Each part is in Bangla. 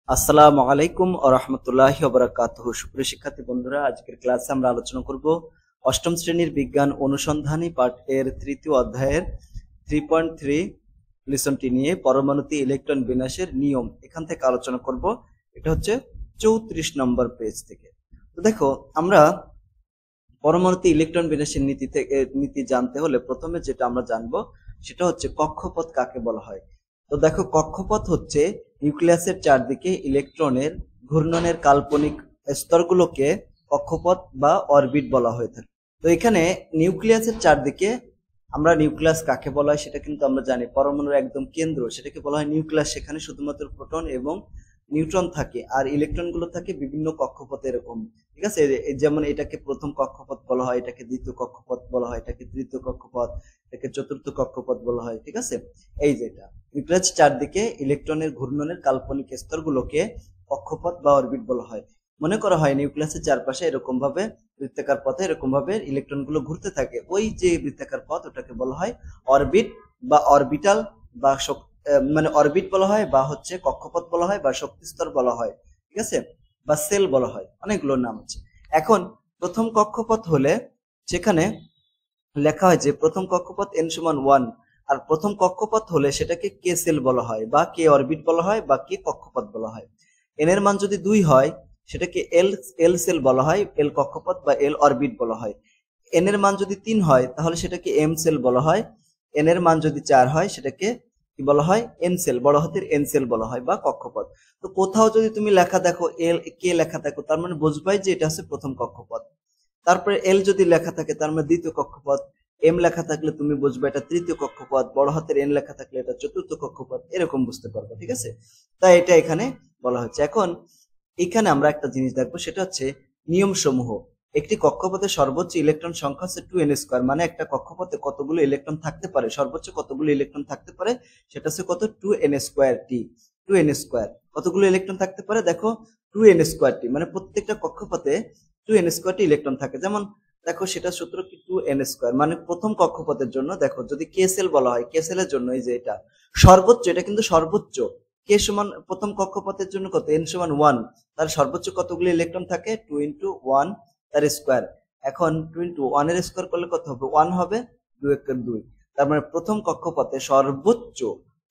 আসসালামু আলাইকুম ওয়া রাহমাতুল্লাহি ওয়া বারাকাতুহু। সুপ্রিয় শিক্ষার্থী বন্ধুরা, আজকের ক্লাসে আমরা আলোচনা করব অষ্টম শ্রেণীর বিজ্ঞান অনুসন্ধানী পাঠ এর তৃতীয় অধ্যায়ের 3.3 লেসনটি নিয়ে পরমাণুতে ইলেকট্রন বিন্যাসের নিয়ম। এখান থেকে আলোচনা করব। এটা হচ্ছে 34 নম্বর পেজ থেকে। তো দেখো, আমরা পরমাণুতে ইলেকট্রন বিন্যাসের নীতি জানতে হলে প্রথমে যেটা আমরা জানবো সেটা হচ্ছে কক্ষপথ কাকে বলা হয়। তো দেখো, কক্ষপথ হচ্ছে নিউক্লিয়াসের চারদিকে ইলেকট্রনের ঘূর্ণনের কাল্পনিক স্তরগুলোকে কক্ষপথ বা অরবিট বলা হয়ে থাকে। তো এখানে নিউক্লিয়াসের চারদিকে আমরা নিউক্লিয়াস কাকে বলা হয় সেটা কিন্তু আমরা জানি। পরমাণুর একদম কেন্দ্র সেটাকে বলা হয় নিউক্লিয়াস। সেখানে শুধুমাত্র প্রোটন এবং নিউট্রন থাকে, আর ইলেকট্রন গুলো থাকে বিভিন্ন কক্ষপথে এরকম। ঠিক আছে, যেমন এটাকে প্রথম কক্ষপথ বলা হয়, এটাকে দ্বিতীয় কক্ষপথ বলা হয়, এটাকে তৃতীয় কক্ষপথ, এটাকে চতুর্থ কক্ষপথ বলা হয়। ঠিক আছে, এই যেটা নিউক্লিয়াস চারদিকে ইলেকট্রনের ঘূর্ণনের কাল্পনিক স্তরগুলোকে কক্ষপথ বা অরবিট বলা হয়। মনে করা হয় নিউক্লিয়াসের চারপাশে এরকম ভাবে বৃত্তাকার পথে এরকম ভাবে ইলেকট্রন গুলো ঘুরতে থাকে। ওই যে বৃত্তাকার পথ ওটাকে বলা হয় অরবিট বা অরবিটাল বা মানে অরবিট বলা হয়, বা হচ্ছে কক্ষপথ বলা হয়, বা শক্তিস্তর বলা হয়। ঠিক আছে, বা সেল বলা হয়, অনেকগুলো নাম আছে। এখন প্রথম কক্ষপথ হলে সেখানে লেখা হয় যে প্রথম কক্ষপথ n=1, আর প্রথম কক্ষপথ হলে সেটাকে কে সেল বলা হয়, বা কে অরবিট বলা হয়, বা কে কক্ষপথ বলা হয়। n এর মান যদি 2 হয় সেটাকে এল সেল বলা হয়, এল কক্ষপথ বা এল অরবিট বলা হয়। n এর মান যদি 3 হয় তাহলে সেটাকে এম সেল বলা হয়। n এর মান যদি 4 হয় সেটাকে কি বলা হয়, এন সেল, বড় হাতের এন সেল বলা হয়, বা কক্ষপথ। তো কোথাও যদি তুমি লেখা দেখো এল কে লেখা দেখো, তার মানে বুঝবাই যে এটা হচ্ছে প্রথম কক্ষপথ। তারপরে এল যদি লেখা থাকে তার মানে দ্বিতীয় কক্ষপথ, এম লেখা থাকলে তুমি বুঝবে এটা তৃতীয় কক্ষপথ, বড় হাতের এন লেখা থাকলে এটা চতুর্থ কক্ষপথ, এরকম বুঝতে পারবে। ঠিক আছে, তাই এটা এখানে বলা হচ্ছে। এখন এখানে আমরা একটা জিনিস দেখবো, সেটা হচ্ছে নিয়ম সমূহ। একটি কক্ষপথে সর্বোচ্চ ইলেকট্রন সংখ্যা হচ্ছে 2n², মানে একটা কক্ষপথে কতগুলো ইলেকট্রন থাকতে পারে, সর্বোচ্চ কতগুলো ইলেকট্রন থাকতে পারে সেটা হচ্ছে কত, 2n²t। 2n², কতগুলো ইলেকট্রন থাকতে পারে দেখো, 2n²t, মানে প্রত্যেকটা কক্ষপথে 2n² ইলেকট্রন থাকে। যেমন দেখো, সেটা সূত্র কি, 2n², মানে প্রথম কক্ষপথের জন্য দেখো যদি কে সেল বলা হয়, কে সেলের জন্য এই যে এটা সর্বোচ্চ, এটা কিন্তু সর্বোচ্চ। কে সমান প্রথম কক্ষপথের জন্য কত, n=1, তার সর্বোচ্চ কতগুলো ইলেকট্রন থাকে, 2 × 1 তার স্কোয়ার। এখন 2 × 1 এর স্কোয়ার করলে কত হবে, 1 হবে, 2 × 2। তার মানে প্রথম কক্ষপথে সর্বোচ্চ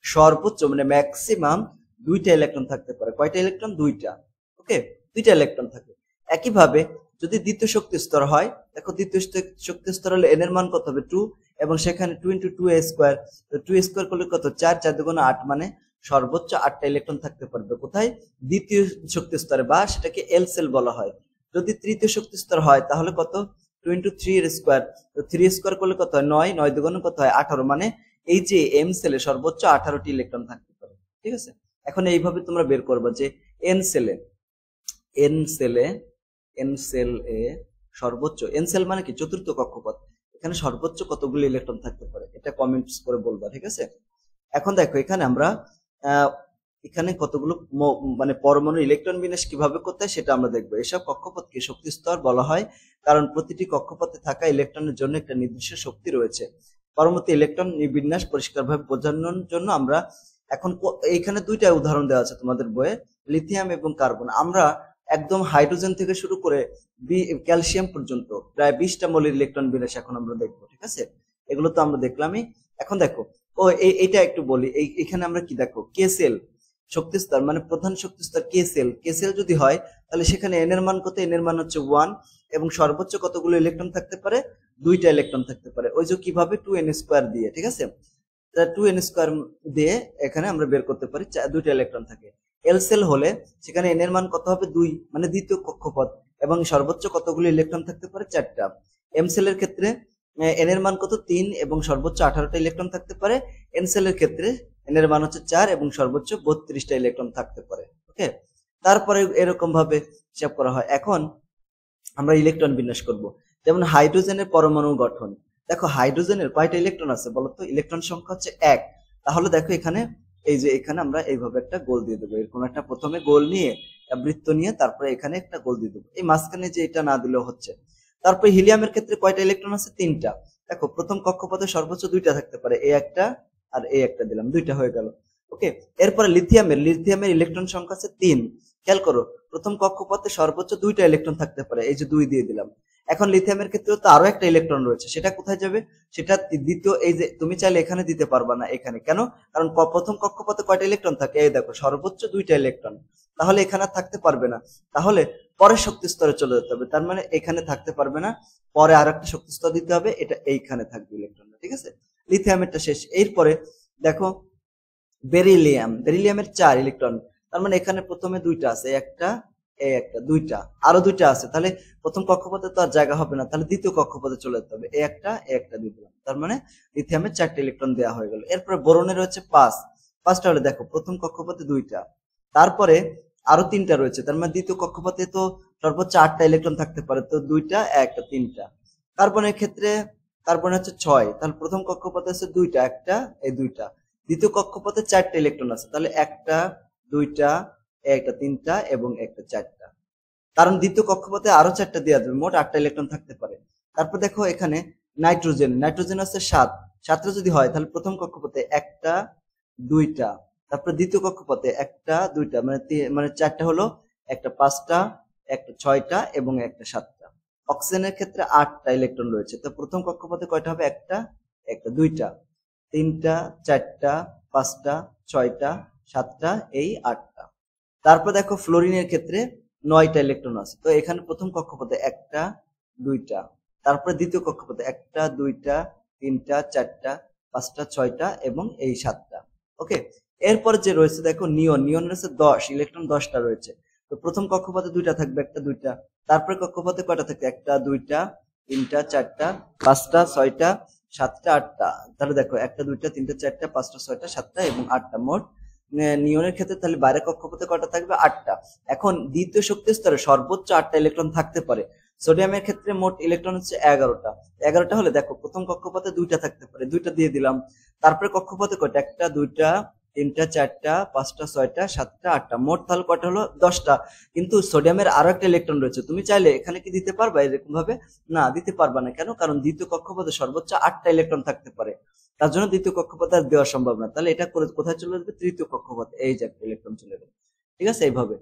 সর্বোচ্চ মানে ম্যাক্সিমাম 2টা ইলেকট্রন থাকতে পারে। কয়টা ইলেকট্রন, 2টা। ওকে, 2টা ইলেকট্রন থাকে। একইভাবে যদি দ্বিতীয় শক্তি স্তর হয়, দেখো দ্বিতীয় শক্তি স্তর হলে n এর মান কত হবে, 2, এবং সেখানে 2 × 2a², তো 2a² করলে কত, 4, 4 × 2 = 8, মানে সর্বোচ্চ 8টা ইলেকট্রন থাকতে পারবে কোথায়, দ্বিতীয় শক্তি স্তরে, বা সেটাকে এল সেল বলা হয়। যদি তৃতীয় শক্তি স্তর হয় তাহলে কত, 2 × 3 এর স্কোয়ার, তো 3 স্কোয়ার করলে কত হয়, 9, 9 × 2 কত হয়, 18, মানে এই যে এম সেলে সর্বোচ্চ 18টি ইলেকট্রন থাকতে পারে। ঠিক আছে, এখন এইভাবে তোমরা বের করবে যে এন সেলে এন সেলে এন সেল এ সর্বোচ্চ, এন সেল মানে কি, চতুর্থ কক্ষপথ, এখানে সর্বোচ্চ কতগুলো ইলেকট্রন থাকতে পারে, এটা কমেন্টস করে বলবা। ঠিক আছে, এখন দেখো এখানে আমরা এখানে কতগুলো মানে পরমাণু ইলেকট্রন বিন্যাস কিভাবে করতে হয় সেটা আমরা দেখবো। এসব কক্ষপথকে শক্তি স্তর বলা হয়, কারণ প্রতিটি কক্ষপথে থাকা ইলেকট্রনের জন্য একটা নির্দিষ্ট শক্তি রয়েছে। পরবর্তী ইলেকট্রন বিন্যাস পরিষ্কারভাবে বোঝানোর জন্য আমরা এখন এইখানে 2টা উদাহরণ দেওয়া আছে তোমাদের বইয়ে, লিথিয়াম এবং কার্বন। আমরা একদম হাইড্রোজেন থেকে শুরু করে ক্যালসিয়াম পর্যন্ত প্রায় 20টা মৌলের ইলেকট্রন বিন্যাস এখন আমরা দেখবো। ঠিক আছে, এগুলো তো আমরা দেখলামই। এখন দেখো, এইটা একটু বলি, এখানে আমরা কি দেখো, কে সেল শক্তি স্তর, মানে প্রধান শক্তি স্তর কে সেল যদি হয় তাহলে সেখানে এন এর মান কত, এন এর মান হচ্ছে 1, এবং সর্বোচ্চ কতগুলো ইলেকট্রন থাকতে পারে, 2টা ইলেকট্রন থাকতে পারে। ওই যে কিভাবে, 2n² দিয়ে। ঠিক আছে, 2n² দিয়ে এখানে আমরা বের করতে পারি 2টা ইলেকট্রন থাকে। এল সেল হলে সেখানে এন এর মান কত হবে, 2, মানে দ্বিতীয় কক্ষপথ, এবং সর্বোচ্চ কতগুলো ইলেকট্রন থাকতে পারে, 4টা। এম সেলের ক্ষেত্রে এন এর মান কত, 3, এবং সর্বোচ্চ 18টা ইলেকট্রন থাকতে পারে। এন সেলের ক্ষেত্রে এন এর মান হচ্ছে 4, এবং সর্বোচ্চ 32টা ইলেকট্রন থাকতে পারে। ওকে, তারপরে এরকম ভাবে হিসাব করা হয়। এখন আমরা ইলেকট্রন বিন্যাস করব। যেমন হাইড্রোজেনের পরমাণু গঠন, দেখো হাইড্রোজেনের কয়টা ইলেকট্রন আছে বলতো, ইলেকট্রন সংখ্যা হচ্ছে 1। তাহলে দেখো এখানে এই যে এখানে আমরা এইভাবে একটা গোল দিয়ে দেবো, এরকম একটা প্রথমে গোল নিয়ে বৃত্ত নিয়ে তারপরে এখানে একটা গোল দিয়ে দেবো, এই মাঝখানে যে এটা না দিলেও হচ্ছে। তারপরে হিলিয়ামের ক্ষেত্রে কয়টা ইলেকট্রন আছে, 3টা। দেখো প্রথম কক্ষপথে সর্বোচ্চ 2টা থাকতে পারে, এ একটা আর এ একটা দিলাম, 2টা হয়ে গেল। ওকে, এরপরে লিথিয়ামের ইলেকট্রন সংখ্যা আছে 3। খেয়াল করো, প্রথম কক্ষপথে সর্বোচ্চ 2টা ইলেকট্রন থাকতে পারে, এই যে 2 দিয়ে দিলাম। এখন লিথিয়ামের ক্ষেত্রে তো আরো একটা ইলেকট্রন রয়েছে, সেটা কোথায় যাবে? সেটা দ্বিতীয়, এই যে তুমি চাইলে এখানে দিতে পারবা না, এখানে কেন? কারণ প্রথম কক্ষপথে কয়টা ইলেকট্রন থাকে? এই দেখো, সর্বোচ্চ 2টা ইলেকট্রন। তাহলে এখানে থাকতে পারবে না, তাহলে পরের শক্তি স্তরে চলে যেতে হবে। তার মানে এখানে থাকতে পারবে না, পরে আর একটা শক্তি স্তর দিতে হবে, এটা এইখানে থাকবে ইলেকট্রনটা। ঠিক আছে, লিথিয়ামেরটা শেষ। এরপরে দেখো বেরিলিয়ামের 4 ইলেকট্রন। তার মানে এখানে প্রথমে 2টা আছে, একটা, এই একটা, 2টা, আরো 2টা আছে। তাহলে প্রথম কক্ষপথে তো আর জায়গা হবে না, তাহলে দ্বিতীয় কক্ষপথে চলে যেতে হবে, এই একটা দিয়ে দিলাম। তার মানে লিথিয়ামের 4টা ইলেকট্রন দেওয়া হয়ে গেল। এরপরে বোরনের হচ্ছে 5টা হলে দেখো, প্রথম কক্ষপথে 2টা, তারপরে আরো 3টা রয়েছে। তার মানে দ্বিতীয় কক্ষপথে তো সর্বোচ্চ 8টা ইলেকট্রন থাকতে পারে, তো 2টা, একটা, 3টা। কার্বনের ক্ষেত্রে কার্বন হচ্ছে 6, তাহলে প্রথম কক্ষপথে আছে 2টা, একটা, এই 2টা। দ্বিতীয় কক্ষপথে 4টা ইলেকট্রন আছে, তাহলে একটা, 2টা, একটা, 3টা এবং একটা, 4টা। কারণ দ্বিতীয় কক্ষপথে আরো 4টা দেওয়া যাবে, মোট 8টা ইলেকট্রন থাকতে পারে। তারপর দেখো এখানে নাইট্রোজেন আছে 7টা যদি হয়, তাহলে প্রথম কক্ষপথে একটা, 2টা, তারপর দ্বিতীয় কক্ষপথে একটা, 2টা, মানে 4টা হলো, একটা 5টা, একটা 6টা এবং একটা 7টা। অক্সিজেনের ক্ষেত্রে 8টা ইলেকট্রন রয়েছে, তো প্রথম কক্ষপথে কয়টা হবে? একটা, 2টা, 3টা, 4টা, 5টা, 6টা, 7টা, এই 8টা। তারপর দেখো ফ্লোরিনের ক্ষেত্রে 9টা ইলেকট্রন আছে, তো এখানে প্রথম কক্ষপথে একটা, 2টা, তারপরে দ্বিতীয় কক্ষপথে একটা, 2টা, 3টা, 4টা, 5টা, 6টা এবং এই 7টা। ওকে, এরপর যে রয়েছে দেখো নিয়ন রয়েছে 10 ইলেকট্রন, 10টা রয়েছে। তো প্রথম কক্ষপথে 2টা থাকবে, একটা, 2টা, তারপরে কক্ষপথে কয়টা থাকবে? একটা, 2টা, 3টা, 4টা, 5টা, 6টা, 7টা, 8টা। তাহলে দেখো, একটা, 2টা, 3টা, 4টা, 5টা, 6টা, 7টা এবং 8টা, মোট নিয়নের ক্ষেত্রে তাহলে বাইরে কক্ষপথে কয়টা থাকবে? 8টা। এখন দ্বিতীয় শক্তি স্তরে সর্বোচ্চ 8টা ইলেকট্রন থাকতে পারে। সোডিয়ামের ক্ষেত্রে মোট ইলেকট্রন হচ্ছে 11টা। 11টা হলে দেখো, প্রথম কক্ষপথে 2টা থাকতে পারে, 2টা দিয়ে দিলাম। তারপরে কক্ষপথে কয়টা? একটা, 2টা, 3টা, 4টা, 5টা, 6টা, 7টা, 8টা, মোট তাহলে কয়টা হলো? 10টা। কিন্তু সোডিয়ামের আরো একটা ইলেকট্রন রয়েছে, তুমি চাইলে এখানে কি দিতে পারবা এরকম ভাবে? না, দিতে পারবা না। কেন? কারণ দ্বিতীয় কক্ষপথে সর্বোচ্চ 8টা ইলেকট্রন থাকতে পারে, তার জন্য দ্বিতীয় কক্ষপথে আর দেওয়া সম্ভব না। তাহলে এটা করে কোথায় চলে যাবে? তৃতীয় কক্ষপথে, এই যে একটা ইলেকট্রন চলে যাবে। ঠিক আছে, এইভাবে।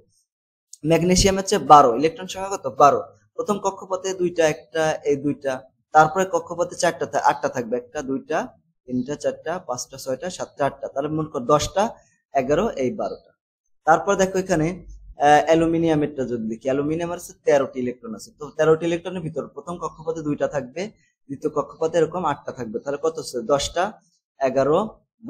ম্যাগনেসিয়াম হচ্ছে 12 ইলেকট্রন সংখ্যা কত? 12। প্রথম কক্ষপথে 2টা, একটা, এই 2টা, তারপরে কক্ষপথে 8টা থাকবে, একটা, 2টা, 3টা, 4টা, 5টা, 6টা, 7টা, 8টা, তাহলে মনে কর 10টা, 11, এই 12টা। তারপর দেখো এখানে অ্যালুমিনিয়ামেরটা যদি দেখি, অ্যালুমিনিয়ামের আছে 13টি ইলেকট্রন আছে, তো 13টি ইলেকট্রনের ভিতর প্রথম কক্ষপথে 2টা থাকবে, দ্বিতীয় কক্ষপথে এরকম 8টা থাকবে, তাহলে কত হচ্ছে? 10টা, 11,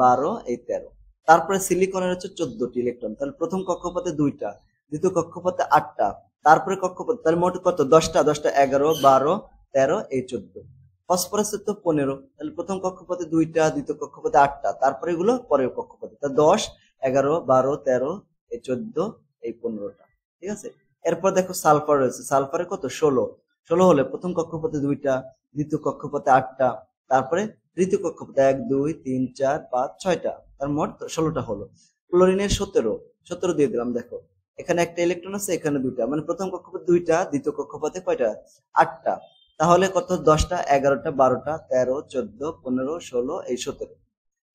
12, এই 13। তারপরে সিলিকনের হচ্ছে 14টি ইলেকট্রন, তাহলে প্রথম কক্ষপথে 2টা, দ্বিতীয় কক্ষপথে 8টা, তারপরে কক্ষপথে, তাহলে মোট কত? 10টা, 11, 12, 13, এই 14। ফসফরাসের তো 15, তাহলে প্রথম কক্ষপথে 2টা, দ্বিতীয় কক্ষপথে 8টা, তারপরে এগুলো পরের কক্ষপথে, তা 10, 11, 12, 13, এই 14, এই 15টা। ঠিক আছে, এরপর দেখো সালফার রয়েছে, সালফারে কত? 16 হলে প্রথম কক্ষপথে 2টা, দ্বিতীয় কক্ষপথে 8টা, তারপরে তৃতীয় কক্ষপথে 1, 2, 3, 4, 5, 6টা, তার মোট 16টা হলো। ক্লোরিনের 17 দিয়ে দিলাম। দেখো এখানে একটা ইলেকট্রন আছে, এখানে 2টা, মানে প্রথম কক্ষপথে 2টা, দ্বিতীয় কক্ষপথে কয়টা? 8টা, তাহলে কত? 10টা, 11টা, 12টা, 13, 14, 15, 16, এই 17।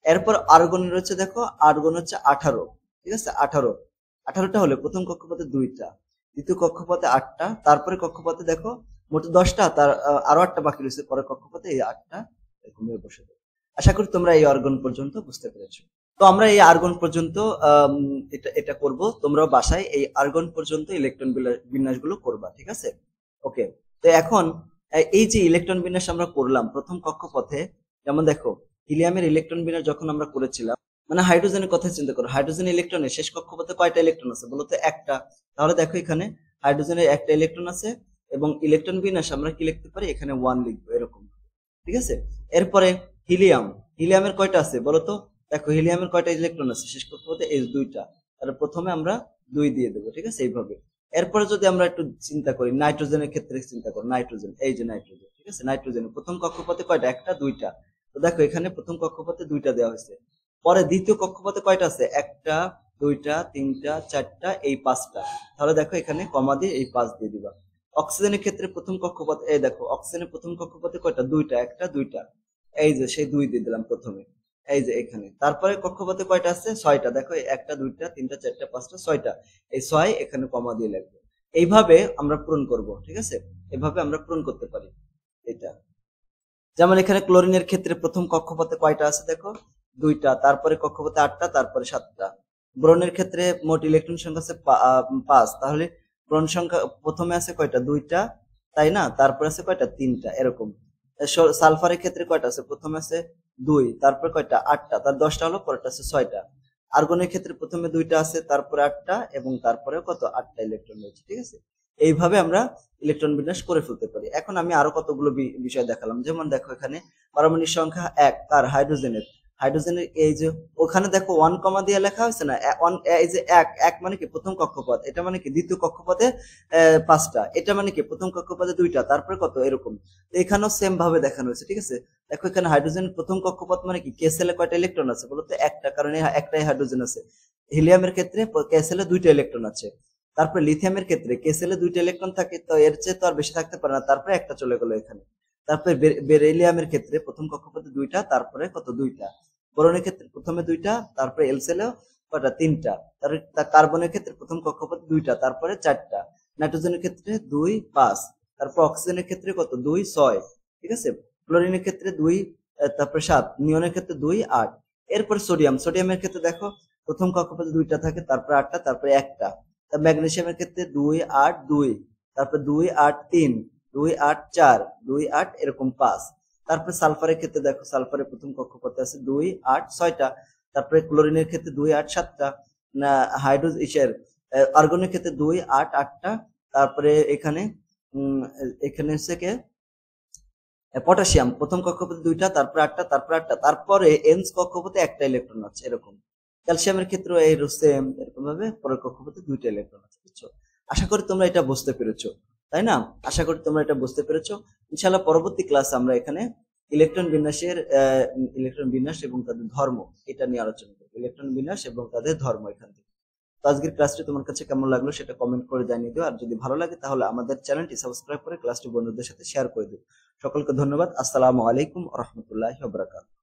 এরপর আর্গন রয়েছে, দেখো আর্গন হচ্ছে 18। ঠিক আছে, 18টা হলে প্রথম কক্ষপথে 2টা, দ্বিতীয় কক্ষপথে 8টা, তারপরে কক্ষপথে দেখো মোট 10টা, তার আরো 8টা বাকি রয়েছে পরে কক্ষপথে, এই 8টা এরকম বসে দেবে। আশা করি তোমরা এই আর্গন পর্যন্ত বুঝতে পেরেছো। তো আমরা এই আর্গন পর্যন্ত এটা করব, তোমরাও বাসায় এই আর্গন পর্যন্ত ইলেকট্রন বিন্যাসগুলো করবা। ঠিক আছে, ওকে। তো এখন এই যে ইলেকট্রন বিন্যাস আমরা করলাম প্রথম কক্ষপথে, যেমন দেখো হিলিয়ামের ইলেকট্রন বিন্যাস যখন আমরা করেছিলাম, মানে হাইড্রোজেনের কথা চিন্তা করো, হাইড্রোজেন ইলেকট্রনের শেষ কক্ষপথে কয়টা ইলেকট্রন আছে বলতো? একটা। তাহলে দেখো এখানে হাইড্রোজেনের একটা ইলেকট্রন আছে, এবং ইলেকট্রন বিন্যাস আমরা কি লিখতে পারি? এখানে 1 লিখবো, এরকম। ঠিক আছে, এরপরে হিলিয়ামের কয়টা আছে বলতো? দেখো হিলিয়ামের কয়টা ইলেকট্রন আছে শেষ কক্ষপথে? এই 2টা, তাহলে প্রথমে আমরা 2 দিয়ে দেবো। ঠিক আছে, এইভাবে। এরপরে যদি আমরা একটু চিন্তা করি নাইট্রোজেনের ক্ষেত্রে, চিন্তা করো নাইট্রোজেন, এই যে নাইট্রোজেন। ঠিক আছে, নাইট্রোজেনের প্রথম কক্ষপথে কয়টা? একটা, 2টা। তো দেখো এখানে প্রথম কক্ষপথে 2টা দেওয়া হয়েছে, পরে দ্বিতীয় কক্ষপথে কয়টা আছে? একটা, 2টা, 3টা, 4টা, এই 5টা, তাহলে দেখো এখানে কমা দিয়ে এই 5 দিয়ে দিবা। অক্সিজেনের ক্ষেত্রে প্রথম কক্ষপথে, এই দেখো অক্সিজেনের প্রথম কক্ষপথে কয়টা? 2টা, একটা, 2টা, এই যে সেই 2 দিয়ে দিলাম প্রথমে। এই যে এখানে, তারপরে কক্ষপথে কয়টা আছে? 6টা। দেখো একটা, দুইটা, তিনটা, চারটা, পাঁচটা, 6টা। এই 6 এখানে কমা দিয়ে লাগবে। এইভাবে আমরা পূরণ করব, ঠিক আছে? এভাবে আমরা পূরণ করতে পারি এটা। যেমন এখানে ক্লোরিনের ক্ষেত্রে প্রথম কক্ষপথে কয়টা আছে দেখো? 2টা, তারপরে কক্ষপথে 8টা, তারপরে 7টা। ব্রোনের ক্ষেত্রে মোট ইলেকট্রন সংখ্যা আছে 5, তাহলে ব্রোন সংখ্যা প্রথমে আছে কয়টা? 2টা, তাই না? তারপরে আছে কয়টা? 3টা, এরকম। সালফারের ক্ষেত্রে কয়টা আছে? প্রথমে আছে 2, তারপরে কয়টা? 8টা, তার 10টা হলো, পরেরটা আছে 6টা। আর্গনের ক্ষেত্রে প্রথমে 2টা আছে, তারপরে 8টা, এবং তারপরে কত? 8টা ইলেকট্রন রয়েছে, ঠিক আছে? এইভাবে আমরা ইলেকট্রন বিন্যাস করে ফেলতে পারি। এখন আমি আরো কতগুলো বিষয় দেখালাম। যেমন দেখো এখানে পারমাণবিক সংখ্যা 1 কার? হাইড্রোজেনের। হাইড্রোজেনের এই যে ওখানে দেখো 1 কমা দিয়ে লেখা হয়েছে না? এই যে 1 মানে কি? প্রথম কক্ষপথ। এটা মানে কি? দ্বিতীয় কক্ষপথে 5টা। এটা মানে কি? প্রথম কক্ষপথে 2টা, তারপরে কত? এরকম। তো এখানেও সেম ভাবে দেখানো হয়েছে, ঠিক আছে? দেখো এখানে হাইড্রোজেনের প্রথম কক্ষপথ মানে কি? কে সেলে কয়টা ইলেকট্রন আছে বলতো? একটা, কারণ একটাই হাইড্রোজেন আছে। হিলিয়ামের ক্ষেত্রে কে সেলে 2টা ইলেকট্রন আছে। তারপরে লিথিয়ামের ক্ষেত্রে কে সেলে 2টা ইলেকট্রন থাকে, তো এর চেয়ে তো আর বেশি থাকতে পারে না, তারপরে একটা চলে গেল এখানে। তারপরে বেরিলিয়ামের ক্ষেত্রে প্রথম কক্ষপথে 2টা, তারপরে কত? 2টা। বোরনের ক্ষেত্রে প্রথমে 2টা, তারপরে এল সেলেও কয়টা? 3টা। তার কার্বনের ক্ষেত্রে প্রথম কক্ষপথে 2টা, তারপরে 4টা। নাইট্রোজেনের ক্ষেত্রে 2, 5। তারপর অক্সিজেনের ক্ষেত্রে কত? 2, 6, ঠিক আছে? ক্লোরিনের ক্ষেত্রে 2, তারপরে 7। নিয়নের ক্ষেত্রে 2, 8। এরপরে সোডিয়ামের ক্ষেত্রে দেখো প্রথম কক্ষপথে 2টা থাকে, তারপরে 8টা, তারপরে একটা। ম্যাগনেসিয়ামের ক্ষেত্রে 2, 8, 2, তারপর 2, 8, 3, 2, 8, 4, 2, 8, এরকম 5। তারপরে সালফারের ক্ষেত্রে দেখো সালফারের প্রথম কক্ষপথে আছে 2, 8, 6টা। তারপরে ক্লোরিনের ক্ষেত্রে 2, 8, 7টা। না আর্গনের ক্ষেত্রে 2, 8, 8টা। তারপরে এখানে এখানে হচ্ছে কি পটাশিয়াম প্রথম কক্ষপথে 2টা, তারপরে 8টা, তারপরে 8টা, তারপরে এনস কক্ষপথে একটা ইলেকট্রন আছে, এরকম। ক্যালসিয়ামের ক্ষেত্রে এই সেম এরকম ভাবে পরের কক্ষপথে 2টা ইলেকট্রন আছে, বুঝছো? আশা করি তোমরা এটা বুঝতে পেরেছো, তাই না? আশা করি তোমরা এটা বুঝতে পেরেছো। ইনশাআল্লাহ পরবর্তী ক্লাসে আমরা এখানে ইলেকট্রন বিন্যাস এবং তাদের ধর্ম, এটা নিয়ে আলোচনা করবো। ইলেকট্রন বিন্যাস এবং তাদের ধর্ম এখান থেকে। তো আজকের ক্লাসটি তোমার কাছে কেমন লাগলো সেটা কমেন্ট করে জানিয়ে দিও। আর যদি ভালো লাগে তাহলে আমাদের চ্যানেলটি সাবস্ক্রাইব করে ক্লাসটি বন্ধুদের সাথে শেয়ার করে দিও। সকলকে ধন্যবাদ। আসসালামু আলাইকুম ওয়া রাহমাতুল্লাহি ওয়া বারাকাতুহু।